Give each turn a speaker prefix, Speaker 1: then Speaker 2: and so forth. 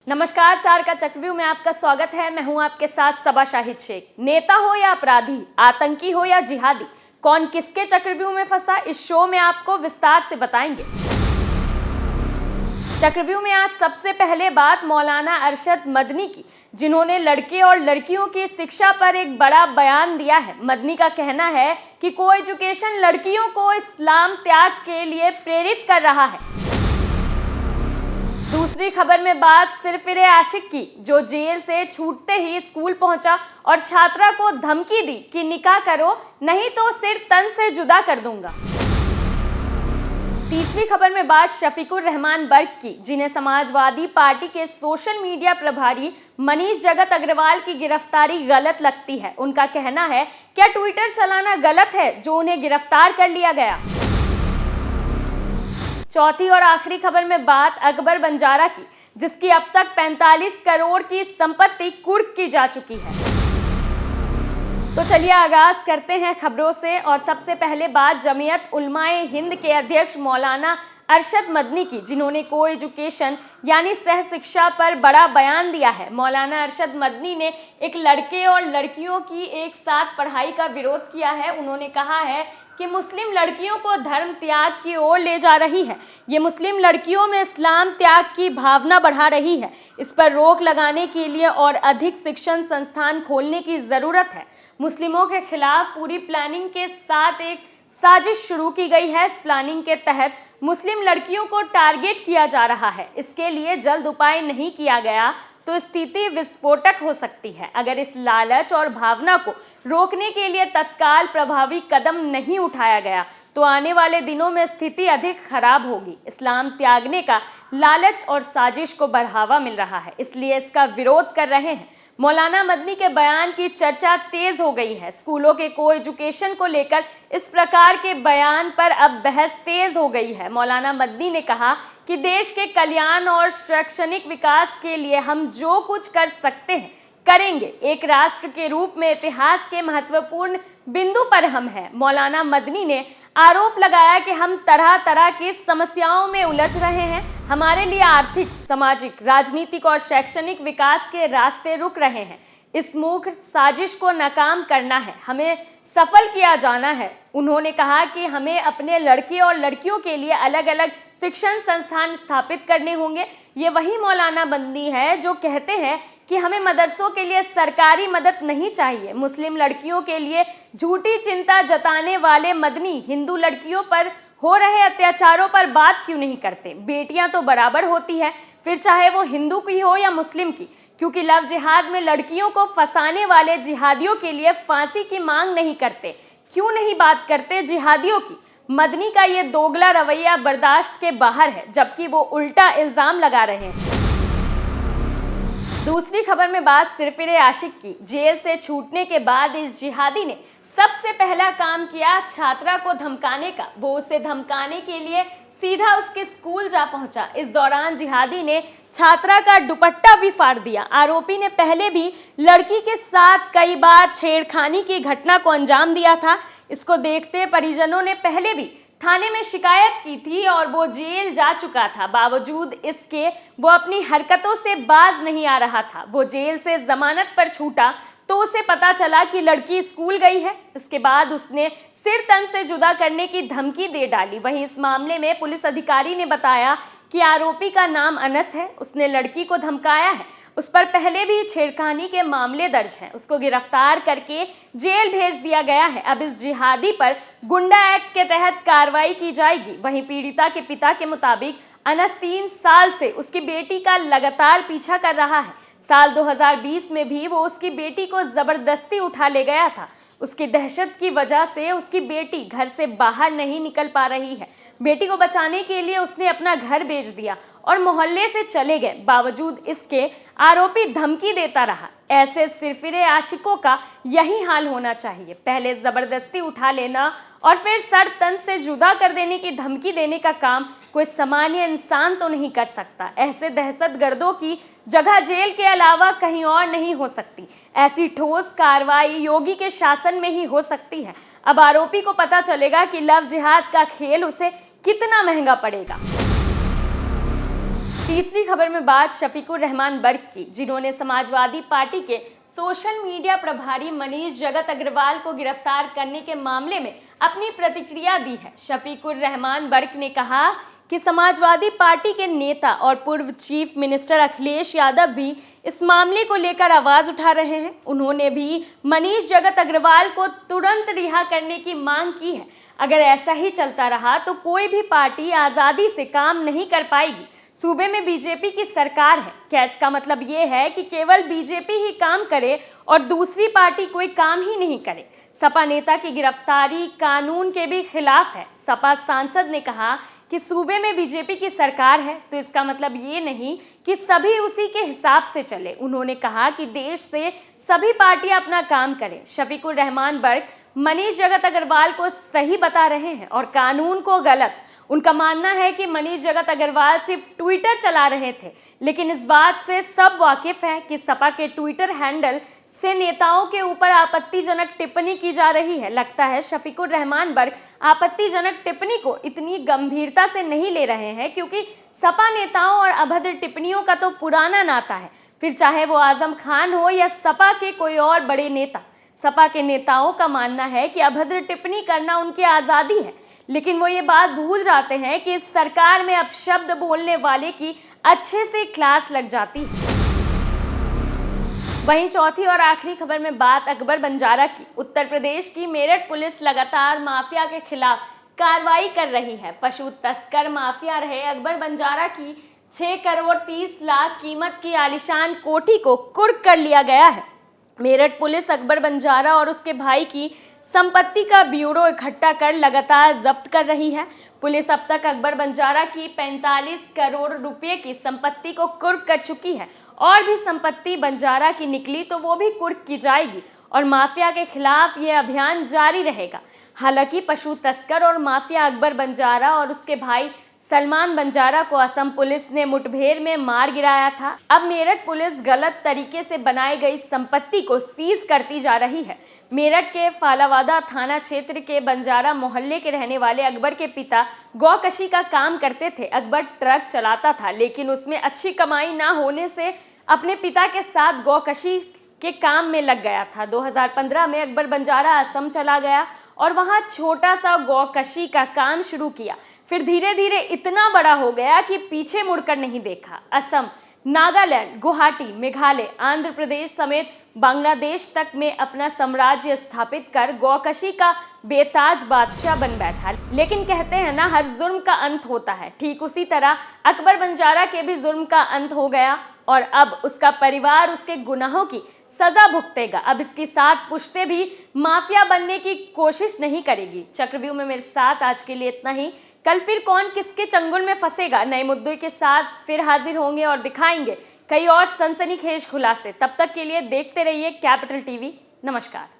Speaker 1: नमस्कार, चार का चक्रव्यूह में आपका स्वागत है। मैं हूं आपके साथ सबा शाहिद शेख। नेता हो या अपराधी, आतंकी हो या जिहादी, कौन किसके चक्रव्यूह में फंसा, इस शो में आपको विस्तार से बताएंगे। चक्रव्यूह में आज सबसे पहले बात मौलाना अरशद मदनी की, जिन्होंने लड़के और लड़कियों की शिक्षा पर एक बड़ा बयान दिया है। मदनी का कहना है कि को एजुकेशन लड़कियों को इस्लाम त्याग के लिए प्रेरित कर रहा है। दूसरी खबर में बात सिरफिरे आशिक की, जो जेल से छूटते ही स्कूल पहुंचा और छात्रा को धमकी दी कि निकाह करो नहीं तो सिर तन से जुदा कर दूंगा। तीसरी खबर में बात शफीकुर रहमान बर्क की, जिन्हें समाजवादी पार्टी के सोशल मीडिया प्रभारी मनीष जगत अग्रवाल की गिरफ्तारी गलत लगती है। उनका कहना है, क्या ट्विटर चलाना गलत है जो उन्हें गिरफ्तार कर लिया गया। चौथी और आखिरी खबर में बात अकबर बंजारा की, जिसकी अब तक 45 करोड़ की संपत्ति कुर्क की जा चुकी है। तो चलिए आगाज करते हैं खबरों से। और सबसे पहले बात जमीयत उलमाए हिंद के अध्यक्ष मौलाना अरशद मदनी की, जिन्होंने को एजुकेशन यानी सह शिक्षा पर बड़ा बयान दिया है। मौलाना अरशद मदनी ने एक लड़के और लड़कियों की एक साथ पढ़ाई का विरोध किया है। उन्होंने कहा है कि मुस्लिम लड़कियों को धर्म त्याग की ओर ले जा रही है। ये मुस्लिम लड़कियों में इस्लाम त्याग की भावना बढ़ा रही है। इस पर रोक लगाने के लिए और अधिक शिक्षण संस्थान खोलने की ज़रूरत है। मुस्लिमों के खिलाफ पूरी प्लानिंग के साथ एक साजिश शुरू की गई है। इस प्लानिंग के तहत मुस्लिम लड़कियों को टारगेट किया जा रहा है। इसके लिए जल्द उपाय नहीं किया गया तो स्थिति विस्फोटक हो सकती है। अगर इस लालच और भावना को रोकने के लिए तत्काल प्रभावी कदम नहीं उठाया गया तो आने वाले दिनों में स्थिति अधिक खराब होगी। इस्लाम त्यागने का लालच और साजिश को बढ़ावा मिल रहा है, इसलिए इसका विरोध कर रहे हैं। मौलाना मदनी के बयान की चर्चा तेज हो गई है। स्कूलों के को एजुकेशन को लेकर इस प्रकार के बयान पर अब बहस तेज हो गई है। मौलाना मदनी ने कहा कि देश के कल्याण और शैक्षणिक विकास के लिए हम जो कुछ कर सकते हैं करेंगे। एक राष्ट्र के रूप में इतिहास के महत्वपूर्ण बिंदु पर हम हैं। मौलाना मदनी ने आरोप लगाया कि हम तरह तरह की समस्याओं में उलझ रहे हैं। हमारे लिए आर्थिक, सामाजिक, राजनीतिक और शैक्षणिक विकास के रास्ते रुक रहे हैं। इस मूर्ख साजिश को नाकाम करना है, हमें सफल किया जाना है। उन्होंने कहा कि हमें अपने लड़के और लड़कियों के लिए अलग अलग शिक्षण संस्थान स्थापित करने होंगे। ये वही मौलाना मदनी है जो कहते हैं कि हमें मदरसों के लिए सरकारी मदद नहीं चाहिए। मुस्लिम लड़कियों के लिए झूठी चिंता जताने वाले मदनी हिंदू लड़कियों पर हो रहे अत्याचारों पर बात क्यों नहीं करते। बेटियां तो बराबर होती है, फिर चाहे वो हिंदू की हो या मुस्लिम की, क्योंकि लव जिहाद में लड़कियों को फंसाने वाले जिहादियों के लिए फांसी की मांग नहीं करते। क्यों नहीं बात करते जिहादियों की। मदनी का ये दोगला रवैया बर्दाश्त के बाहर है, जबकि वो उल्टा इल्जाम लगा रहे हैं। दूसरी खबर में बात सिरफिरे आशिक की, जेल से छूटने के बाद इस जिहादी ने सबसे पहला काम किया छात्रा को धमकाने का। वो उसे धमकाने के लिए सीधा उसके स्कूल जा पहुंचा। इस दौरान जिहादी ने छात्रा का दुपट्टा भी फाड़ दिया। आरोपी ने पहले भी लड़की के साथ कई बार छेड़खानी की घटना को अंजाम दिया था। इसको देखते परिजनों ने पहले भी थाने में शिकायत की थी और वो जेल जा चुका था। बावजूद इसके वो अपनी हरकतों से बाज नहीं आ रहा था। वो जेल से जमानत पर छूटा तो उसे पता चला कि लड़की स्कूल गई है। इसके बाद उसने सिर तन से जुदा करने की धमकी दे डाली। वहीं इस मामले में पुलिस अधिकारी ने बताया कि आरोपी का नाम अनस है। उसने लड़की को धमकाया है। उस पर पहले भी छेड़खानी के मामले दर्ज हैं। उसको गिरफ्तार करके जेल भेज दिया गया है। अब इस जिहादी पर गुंडा एक्ट के तहत कार्रवाई की जाएगी। वहीं पीड़िता के पिता के मुताबिक अनस 3 साल से उसकी बेटी का लगातार पीछा कर रहा है। साल 2020 में भी वो उसकी बेटी को जबरदस्ती उठा ले गया था। उसकी दहशत की वजह से उसकी बेटी घर से बाहर नहीं निकल पा रही है। बेटी को बचाने के लिए उसने अपना घर बेच दिया और मोहल्ले से चले गए। बावजूद इसके आरोपी धमकी देता रहा। ऐसे सिरफिरे आशिकों का यही हाल होना चाहिए। पहले जबरदस्ती उठा लेना और फिर सर तन से जुदा कर देने की धमकी देने का काम कोई सामान्य इंसान तो नहीं कर सकता। ऐसे दहशतगर्दों की जगह जेल के अलावा कहीं और नहीं हो सकती। ऐसी ठोस कार्रवाई योगी के शासन में ही हो सकती है। अब आरोपी को पता चलेगा कि लव जिहाद का खेल उसे कितना महंगा पड़ेगा। तीसरी खबर में बात शफीकुर रहमान बर्क की, जिन्होंने समाजवादी पार्टी के सोशल मीडिया प्रभारी मनीष जगत अग्रवाल को गिरफ्तार करने के मामले में अपनी प्रतिक्रिया दी है। शफीकुर रहमान बर्क ने कहा कि समाजवादी पार्टी के नेता और पूर्व चीफ मिनिस्टर अखिलेश यादव भी इस मामले को लेकर आवाज उठा रहे हैं। उन्होंने भी मनीष जगत अग्रवाल को तुरंत रिहा करने की मांग की है। अगर ऐसा ही चलता रहा तो कोई भी पार्टी आज़ादी से काम नहीं कर पाएगी। सूबे में बीजेपी की सरकार है। क्या इसका मतलब ये है कि केवल बीजेपी ही काम करे और दूसरी पार्टी कोई काम ही नहीं करे? सपा नेता की गिरफ्तारी कानून के भी खिलाफ है। सपा सांसद ने कहा कि सूबे में बीजेपी की सरकार है तो इसका मतलब ये नहीं कि सभी उसी के हिसाब से चले। उन्होंने कहा कि देश से सभी पार्टियां अपना काम करें। शफीकुर रहमान बर्क मनीष जगत अग्रवाल को सही बता रहे हैं और कानून को गलत। उनका मानना है कि मनीष जगत अग्रवाल सिर्फ ट्विटर चला रहे थे, लेकिन इस बात से सब वाकिफ हैं कि सपा के ट्विटर हैंडल से नेताओं के ऊपर आपत्तिजनक टिप्पणी की जा रही है। लगता है शफीकुर रहमान बर्क आपत्तिजनक टिप्पणी को इतनी गंभीरता से नहीं ले रहे हैं, क्योंकि सपा नेताओं और अभद्र टिप्पणियों का तो पुराना नाता है, फिर चाहे वो आजम खान हो या सपा के कोई और बड़े नेता। सपा के नेताओं का मानना है कि अभद्र टिप्पणी करना उनकी आज़ादी है, लेकिन वो ये बात भूल जाते हैं कि इस सरकार में अपशब्द बोलने वाले की अच्छे से क्लास लग जाती है। वहीं चौथी और आखिरी खबर में बात अकबर बंजारा की। उत्तर प्रदेश की मेरठ पुलिस लगातार माफिया के खिलाफ कार्रवाई कर रही है। पशु तस्कर माफिया रहे अकबर बंजारा की 6 करोड़ 30 लाख कीमत की आलीशान कोठी को कुर्क कर लिया गया है। मेरठ पुलिस अकबर बंजारा और उसके भाई की संपत्ति का ब्यूरो इकट्ठा कर लगातार जब्त कर रही है। पुलिस अब तक अकबर बंजारा की 45 करोड़ रुपए की संपत्ति को कुर्क कर चुकी है और भी संपत्ति बंजारा की निकली तो वो भी कुर्क की जाएगी और माफिया के खिलाफ ये अभियान जारी रहेगा। हालांकि पशु तस्कर और माफिया अकबर बंजारा और उसके भाई सलमान बंजारा को असम पुलिस ने मुठभेड़ में मार गिराया था। अब मेरठ पुलिस गलत तरीके से बनाई गई संपत्ति को सीज करती जा रही है। मेरठ के फालावादा थाना क्षेत्र के बंजारा मोहल्ले के रहने वाले अकबर के पिता गौकशी का काम करते थे। अकबर ट्रक चलाता था, लेकिन उसमें अच्छी कमाई ना होने से अपने पिता के साथ गौकशी के काम में लग गया था। 2015 में अकबर बंजारा असम चला गया और वहाँ छोटा सा गौकशी का काम शुरू किया। फिर धीरे धीरे इतना बड़ा हो गया कि पीछे मुड़कर नहीं देखा। असम, नागालैंड, गुवाहाटी, मेघालय, आंध्र प्रदेश समेत बांग्लादेश तक में अपना साम्राज्य स्थापित कर गौकशी का बेताज बादशाह बन बैठा। लेकिन कहते हैं ना, हर जुर्म का अंत होता है। ठीक उसी तरह अकबर बंजारा के भी जुर्म का अंत हो गया और अब उसका परिवार उसके गुनाहों की सजा भुगतेगा। अब इसकी 7 पुश्तें भी माफिया बनने की कोशिश नहीं करेगी। चक्रव्यूह में मेरे साथ आज के लिए इतना ही। कल फिर कौन किसके चंगुल में फंसेगा, नए मुद्दों के साथ फिर हाजिर होंगे और दिखाएंगे कई और सनसनीखेज खुलासे। तब तक के लिए देखते रहिए कैपिटल टीवी। नमस्कार।